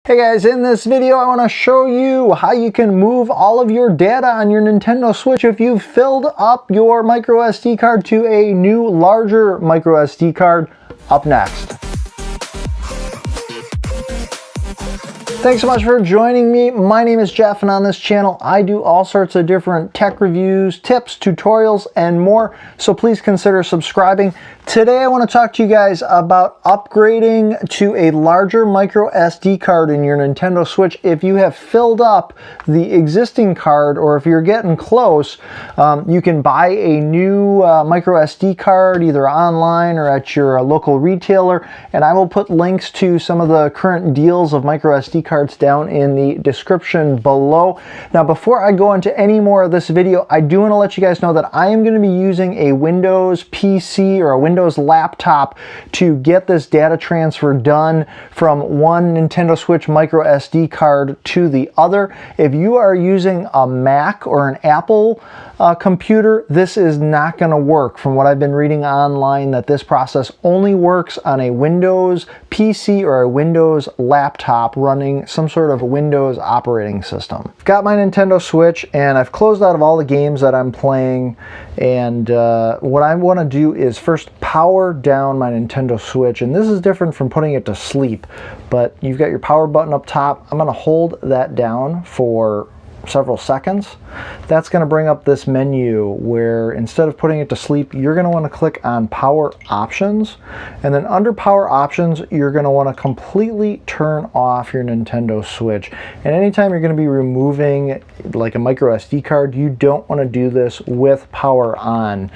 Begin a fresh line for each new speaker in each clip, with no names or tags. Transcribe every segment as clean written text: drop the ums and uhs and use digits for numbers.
Hey guys, in this video I want to show you how you can move all of your data on your Nintendo Switch if you've filled up your micro SD card to a new larger micro SD card. Up next. Thanks so much for joining me. My name is Jeff, and on this channel I do all sorts of different tech reviews, tips, tutorials, and more, so please consider subscribing. Today I want to talk to you guys about upgrading to a larger micro SD card in your Nintendo Switch if you have filled up the existing card, or if you're getting close. You can buy a new micro SD card either online or at your local retailer, and I will put links to some of the current deals of micro SD cards down in the description below. Now, before I go into any more of this video, I do want to let you guys know that I am going to be using a Windows PC or a Windows laptop to get this data transfer done from one Nintendo Switch micro SD card to the other. If you are using a Mac or an Apple computer, this is not going to work. From what I've been reading online, that this process only works on a Windows PC or a Windows laptop running some sort of Windows operating system. I've got my Nintendo Switch and I've closed out of all the games that I'm playing, and what I want to do is first power down my Nintendo Switch, and this is different from putting it to sleep, but you've got your power button up top. I'm going to hold that down for several seconds. That's going to bring up this menu where instead of putting it to sleep, you're going to want to click on Power Options, and then under Power Options you're going to want to completely turn off your Nintendo Switch. And anytime you're going to be removing like a micro SD card, you don't want to do this with power on.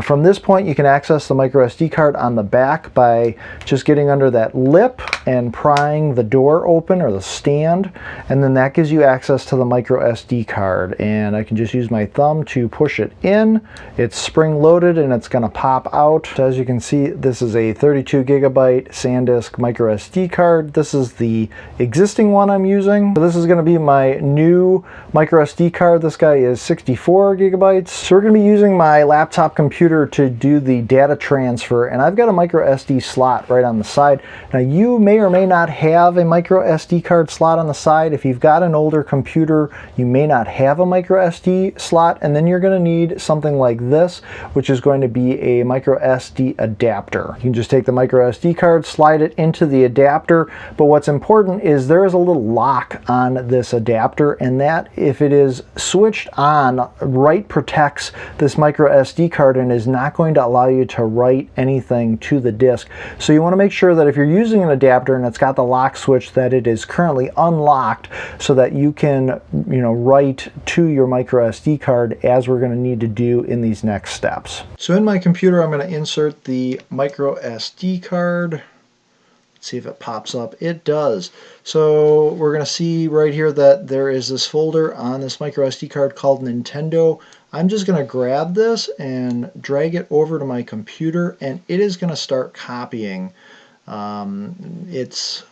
From this point you can access the micro SD card on the back by just getting under that lip and prying the door open or the stand, and then that gives you access to the micro SD card, and I can just use my thumb to push it in. It's spring loaded and it's going to pop out. As you can see, this is a 32 gigabyte SanDisk micro SD card. This is the existing one I'm using. So this is going to be my new micro SD card. This guy is 64 gigabytes. So we're going to be using my laptop computer to do the data transfer, and I've got a micro SD slot right on the side. Now, you may or may not have a micro SD card slot on the side. If you've got an older computer, you may not have a micro SD slot, and then you're going to need something like this, which is going to be a micro SD adapter. You can just take the micro SD card, slide it into the adapter, but what's important is there is a little lock on this adapter, and that, if it is switched on, write protects this micro SD card and is not going to allow you to write anything to the disk. So you want to make sure that if you're using an adapter and it's got the lock switch, that it is currently unlocked so that you can write to your micro SD card, as we're going to need to do in these next steps. So in my computer I'm going to insert the micro SD card. Let's see if it pops up. It does. So we're going to see right here that there is this folder on this micro SD card called Nintendo. I'm just going to grab this and drag it over to my computer, and it is going to start copying. It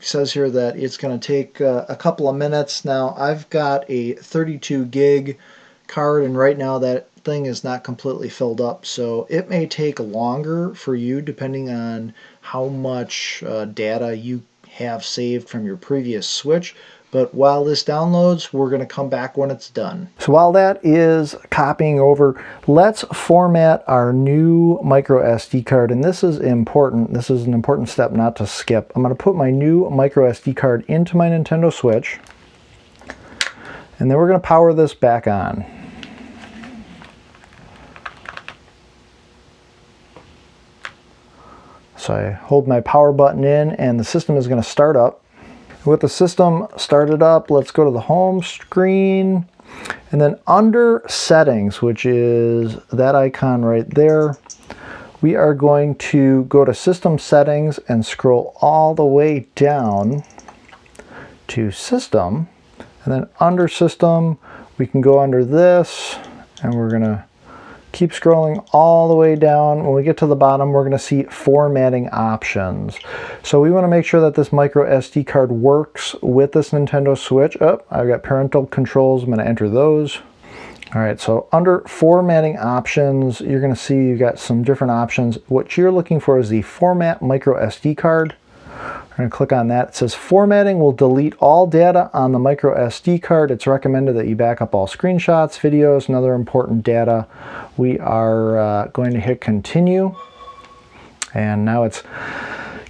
says here that it's going to take a couple of minutes. Now, I've got a 32 gig card, and right now that thing is not completely filled up, so it may take longer for you depending on how much data you have saved from your previous Switch. But while this downloads, we're going to come back when it's done. So while that is copying over, let's format our new micro SD card. And this is important. This is an important step not to skip. I'm going to put my new micro SD card into my Nintendo Switch, and then we're going to power this back on. So I hold my power button in, and the system is going to start up. With the system started up, let's go to the home screen, and then under settings, which is that icon right there, we are going to go to system settings and scroll all the way down to system, and then under system we can go under this, and we're going to keep scrolling all the way down. When we get to the bottom, we're going to see formatting options. So we want to make sure that this micro SD card works with this Nintendo Switch. Oh, I've got parental controls. I'm going to enter those. All right, so under formatting options, you're going to see you've got some different options. What you're looking for is the format micro SD card. We're going to click on that. It says formatting will delete all data on the micro SD card. It's recommended that you back up all screenshots, videos, and other important data. We are going to hit continue. And now it's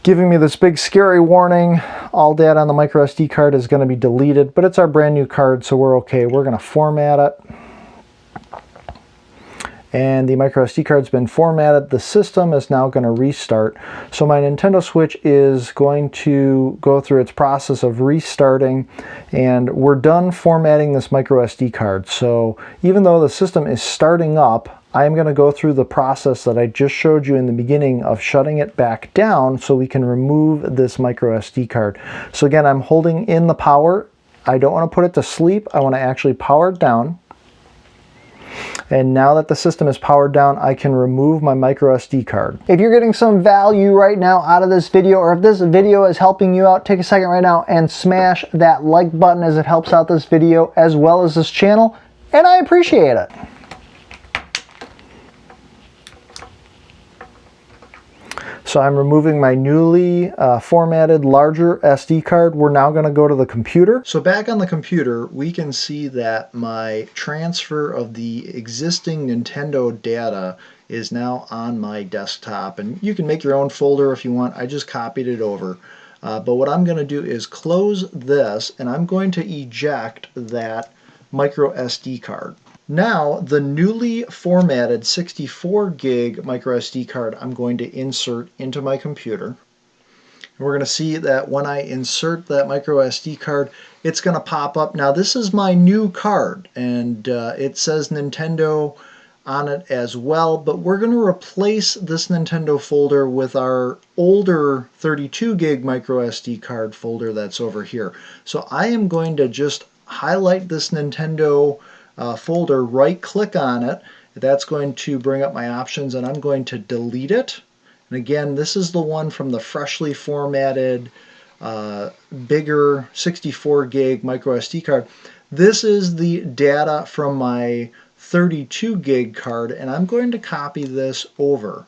giving me this big scary warning. All data on the micro SD card is going to be deleted, but it's our brand new card, so we're okay. We're going to format it. And the micro SD card's been formatted. The system is now going to restart. So my Nintendo Switch is going to go through its process of restarting, and we're done formatting this micro SD card. So even though the system is starting up, I'm going to go through the process that I just showed you in the beginning of shutting it back down so we can remove this micro SD card. So again, I'm holding in the power. I don't want to put it to sleep. I want to actually power it down. And now that the system is powered down, I can remove my micro SD card. If you're getting some value right now out of this video, or if this video is helping you out, take a second right now and smash that like button, as it helps out this video as well as this channel, and I appreciate it. So I'm removing my newly formatted larger SD card. We're now going to go to the computer. So back on the computer, we can see that my transfer of the existing Nintendo data is now on my desktop. And you can make your own folder if you want. I just copied it over. But what I'm going to do is close this, and I'm going to eject that micro SD card. Now, the newly formatted 64 gig micro SD card I'm going to insert into my computer. And we're going to see that when I insert that micro SD card, it's going to pop up. Now, this is my new card, and it says Nintendo on it as well, but we're going to replace this Nintendo folder with our older 32 gig micro SD card folder that's over here. So I am going to just highlight this Nintendo folder, right click on it. That's going to bring up my options, and I'm going to delete it. And again, this is the one from the freshly formatted bigger 64 gig micro SD card. This is the data from my 32 gig card, and I'm going to copy this over.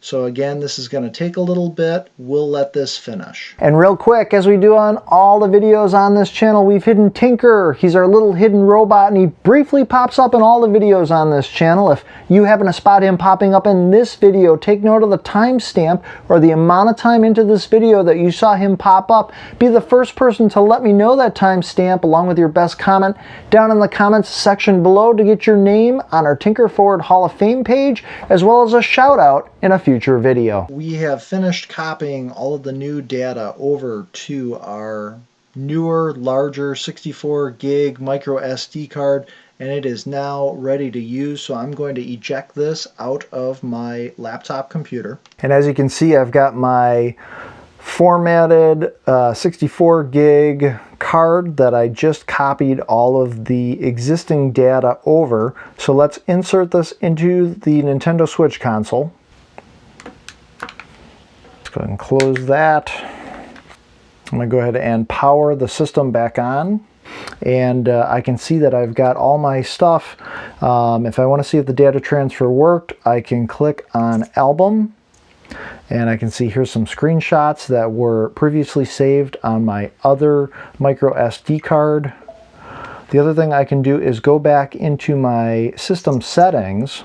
So again, this is going to take a little bit. We'll let this finish. And real quick, as we do on all the videos on this channel, we've hidden Tinker. He's our little hidden robot, and he briefly pops up in all the videos on this channel. If you happen to spot him popping up in this video, take note of the timestamp or the amount of time into this video that you saw him pop up. Be the first person to let me know that timestamp along with your best comment down in the comments section below to get your name on our Tinker Forward Hall of Fame page, as well as a shout out in a future video. We have finished copying all of the new data over to our newer, larger 64 gig micro SD card, and it is now ready to use. So I'm going to eject this out of my laptop computer. And as you can see, I've got my formatted 64 gig card that I just copied all of the existing data over. So let's insert this into the Nintendo Switch console. Let's go ahead and close that. I'm going to go ahead and power the system back on. And I can see that I've got all my stuff. If I want to see if the data transfer worked, I can click on Album. And I can see here's some screenshots that were previously saved on my other micro SD card. The other thing I can do is go back into my system settings.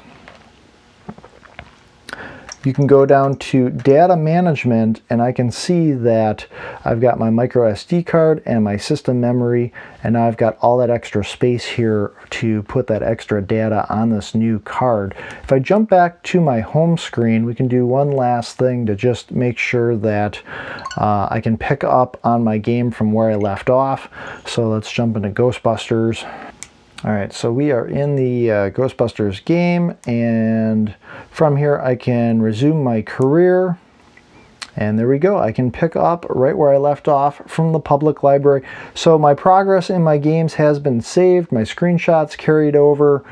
You can go down to data management, and I can see that I've got my micro SD card and my system memory, and now I've got all that extra space here to put that extra data on this new card. If I jump back to my home screen, we can do one last thing to just make sure that I can pick up on my game from where I left off. So let's jump into Ghostbusters. All right, so we are in the Ghostbusters game, and from here I can resume my career. And there we go. I can pick up right where I left off from the public library. So my progress in my games has been saved. My screenshots carried over.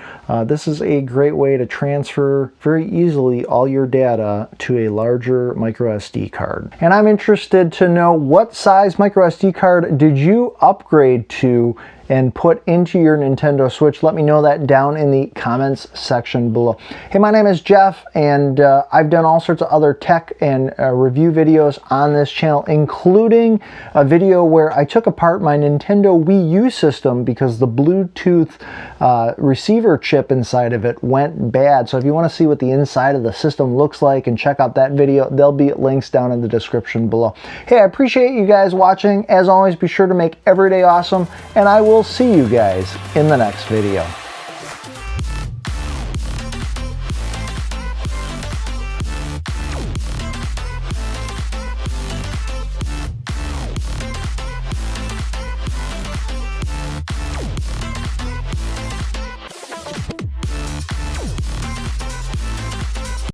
This is a great way to transfer very easily all your data to a larger micro SD card. And I'm interested to know, what size micro SD card did you upgrade to and put into your Nintendo Switch? Let me know that down in the comments section below. Hey, my name is Jeff, and I've done all sorts of other tech and review videos on this channel, including a video where I took apart my Nintendo Wii U system because the Bluetooth receiver chip inside of it went bad. So if you want to see what the inside of the system looks like and check out that video, there'll be links down in the description below. Hey, I appreciate you guys watching. As always, be sure to make every day awesome, and I will see you guys in the next video.